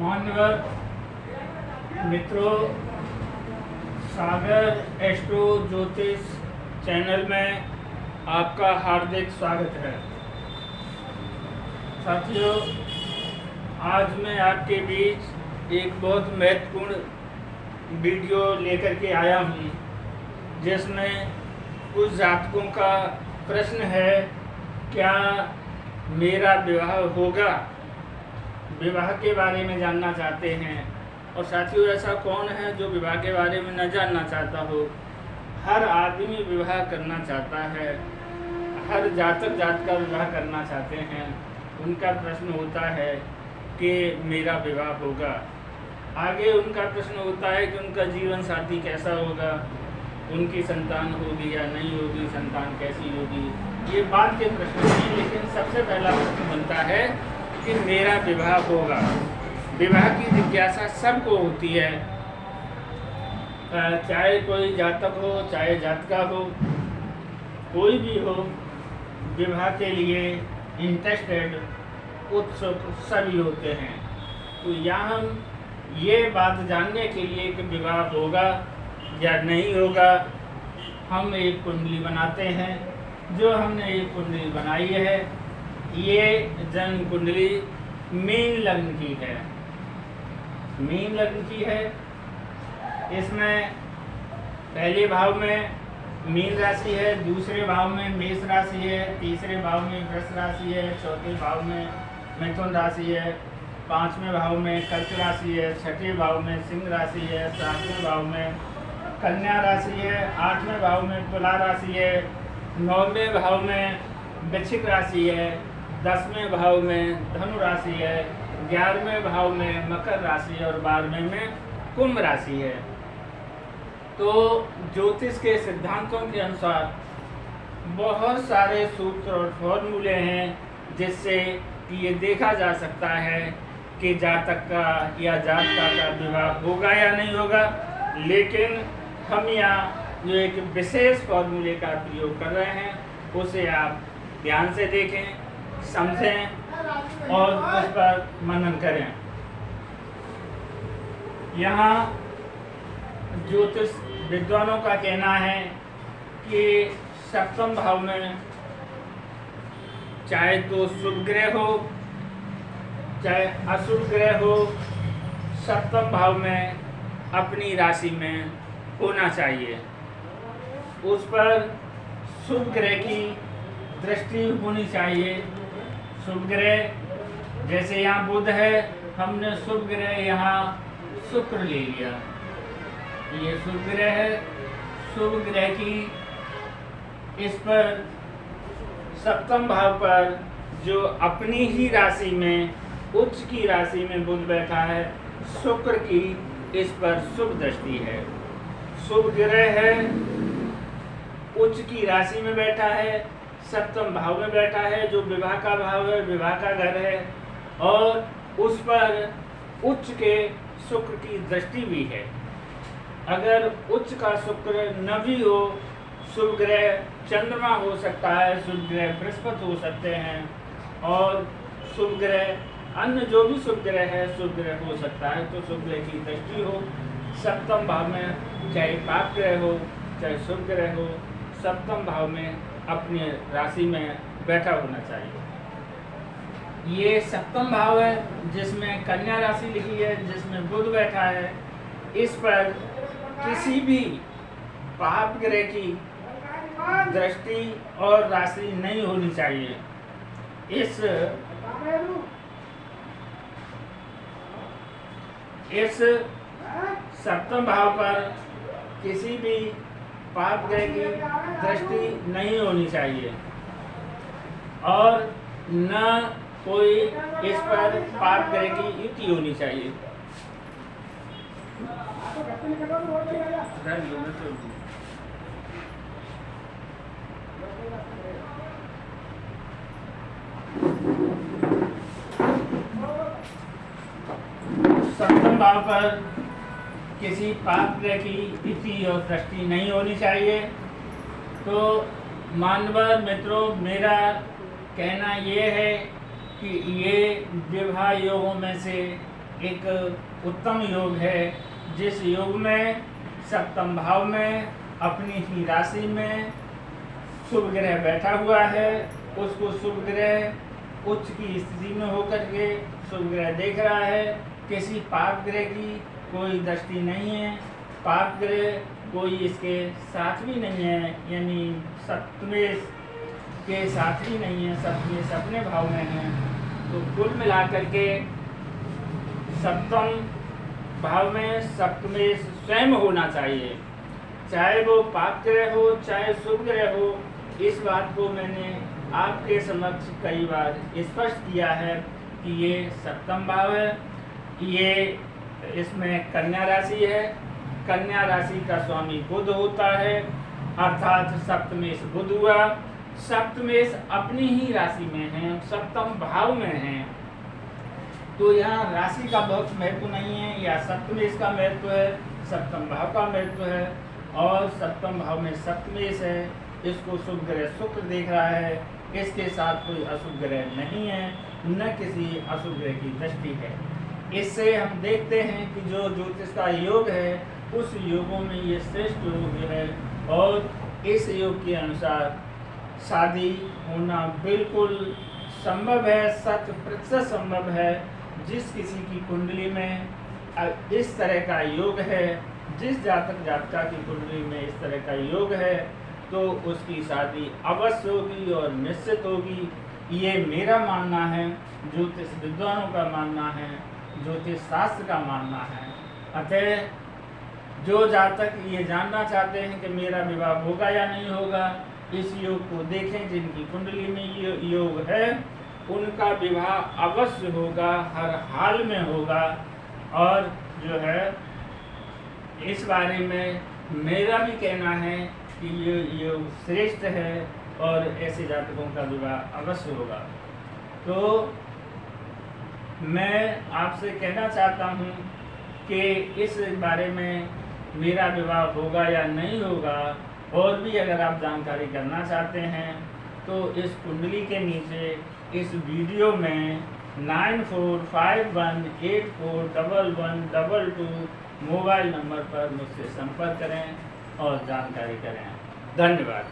मान्यवर मित्रों, सागर एस्ट्रो ज्योतिष चैनल में आपका हार्दिक स्वागत है। साथियों, आज मैं आपके बीच एक बहुत महत्वपूर्ण वीडियो लेकर के आया हूँ, जिसमें कुछ जातकों का प्रश्न है, क्या मेरा विवाह होगा। विवाह के बारे में जानना चाहते हैं। और साथियों, ऐसा कौन है जो विवाह के बारे में न जानना चाहता हो। हर आदमी विवाह करना चाहता है, हर जातक का विवाह करना चाहते हैं। उनका प्रश्न होता है कि मेरा विवाह होगा। आगे उनका प्रश्न होता है कि उनका जीवन साथी कैसा होगा, उनकी संतान होगी या नहीं होगी, संतान कैसी होगी। ये बात के प्रश्न हैं, लेकिन सबसे पहला प्रश्न बनता है कि मेरा विवाह होगा। विवाह की जिज्ञासा सबको होती है, चाहे कोई जातक हो, चाहे जातका हो, कोई भी हो, विवाह के लिए इंटरेस्टेड, उत्सुक सभी होते हैं। तो यहाँ हम ये बात जानने के लिए कि विवाह होगा या नहीं होगा, हम एक कुंडली बनाते हैं। जो हमने एक कुंडली बनाई है, ये जन्म कुंडली मीन लग्न की है। मीन लग्न की है। इसमें पहले भाव में मीन राशि है, दूसरे भाव में मेष राशि है, तीसरे भाव में वृष राशि है, चौथे भाव में मिथुन राशि है, पांचवें भाव में कर्क राशि है, छठे भाव में सिंह राशि है, सातवें भाव में कन्या राशि है, आठवें भाव में तुला राशि है, नौवें भाव में वृश्चिक राशि है, 10वें भाव में धनु राशि है, 11वें भाव में मकर राशि है और 12वें में कुंभ राशि है। तो ज्योतिष के सिद्धांतों के अनुसार बहुत सारे सूत्र और फॉर्मूले हैं, जिससे कि ये देखा जा सकता है कि जातक का या जातका का विवाह होगा या नहीं होगा। लेकिन हम यहाँ जो एक विशेष फॉर्मूले का प्रयोग कर रहे हैं, उसे आप ध्यान से देखें, समझें और उस पर मनन करें। यहाँ ज्योतिष विद्वानों का कहना है कि सप्तम भाव में चाहे तो शुभ ग्रह हो चाहे अशुभ ग्रह हो, सप्तम भाव में अपनी राशि में होना चाहिए। उस पर शुभ ग्रह की दृष्टि होनी चाहिए। शुभ ग्रह जैसे यहाँ बुध है, हमने शुभ ग्रह यहाँ शुक्र ले लिया, ये शुभ ग्रह है। शुभ ग्रह की इस पर सप्तम भाव पर जो अपनी ही राशि में, उच्च की राशि में बुध बैठा है, शुक्र की इस पर शुभ दृष्टि है। शुभ ग्रह है, उच्च की राशि में बैठा है, सप्तम भाव में बैठा है, जो विवाह का भाव है, विवाह का घर है, और उस पर उच्च के शुक्र की दृष्टि भी है। अगर उच्च का शुक्र न भी हो, शुभ ग्रह चंद्रमा हो सकता है, शुभ ग्रह बृहस्पति हो सकते हैं, और शुभ ग्रह अन्य जो भी शुभ ग्रह है, शुभ ग्रह हो सकता है। तो शुभ ग्रह की दृष्टि हो सप्तम भाव में, चाहे पाप ग्रह हो चाहे शुभ ग्रह हो, सप्तम भाव में अपनी राशि में बैठा होना चाहिए। ये सप्तम भाव है, जिसमें कन्या राशि लिखी है, जिसमें बुध बैठा है। इस पर किसी भी पाप ग्रह की दृष्टि और राशि नहीं होनी चाहिए। इस सप्तम भाव पर किसी भी पाप ग्रह की दृष्टि नहीं होनी चाहिए, और न कोई इस पर पाप ग्रह की युति होनी चाहिए। सप्तम भाव पर किसी पाप ग्रह की युति और दृष्टि नहीं होनी चाहिए। तो मान्यवर मित्रों, मेरा कहना ये है कि ये विवाह योगों में से एक उत्तम योग है, जिस योग में सप्तम भाव में अपनी ही राशि में शुभ ग्रह बैठा हुआ है। उसको शुभ ग्रह उच्च की स्थिति में होकर के शुभ ग्रह देख रहा है। किसी पाप ग्रह की कोई दृष्टि नहीं है, पाप ग्रह कोई इसके साथ भी नहीं है, यानी सप्तमेश के साथ ही नहीं है, सप्तमेश अपने भाव में है। तो कुल मिलाकर के सप्तम भाव में सप्तमेश स्वयं होना चाहिए, चाहे वो पाप ग्रह हो चाहे शुभ ग्रह हो। इस बात को मैंने आपके समक्ष कई बार स्पष्ट किया है कि ये सप्तम भाव है, ये इसमें कन्या राशि है। कन्या राशि का स्वामी बुध होता है, अर्थात सप्तमेश बुध हुआ। सप्तमेश अपनी ही राशि में है, सप्तम भाव में है, तो यहाँ राशि का बहुत महत्व नहीं है, या सप्तमेश का महत्व है, सप्तम भाव का महत्व है। और सप्तम भाव में सप्तमेश है, इसको शुभ ग्रह शुक्र देख रहा है, इसके साथ कोई अशुभ ग्रह नहीं है, न किसी अशुभ ग्रह की दृष्टि है। इससे हम देखते हैं कि जो ज्योतिष का योग है उस योगों में ये श्रेष्ठ योग है, और इस योग के अनुसार शादी होना बिल्कुल संभव है, 100% संभव है। जिस किसी की कुंडली में इस तरह का योग है, जिस जातक जातिका की कुंडली में इस तरह का योग है, तो उसकी शादी अवश्य होगी और निश्चित होगी। ये मेरा मानना है, ज्योतिष विद्वानों का मानना है, ज्योतिष शास्त्र का मानना है। अतः जो जातक ये जानना चाहते हैं कि मेरा विवाह होगा या नहीं होगा, इस योग को देखें। जिनकी कुंडली में ये योग है उनका विवाह अवश्य होगा, हर हाल में होगा। और जो है इस बारे में मेरा भी कहना है कि ये योग श्रेष्ठ है और ऐसे जातकों का विवाह अवश्य होगा। तो मैं आपसे कहना चाहता हूँ कि इस बारे में मेरा विवाह होगा या नहीं होगा, और भी अगर आप जानकारी करना चाहते हैं तो इस कुंडली के नीचे इस वीडियो में 9451841122 मोबाइल नंबर पर मुझसे संपर्क करें और जानकारी करें। धन्यवाद।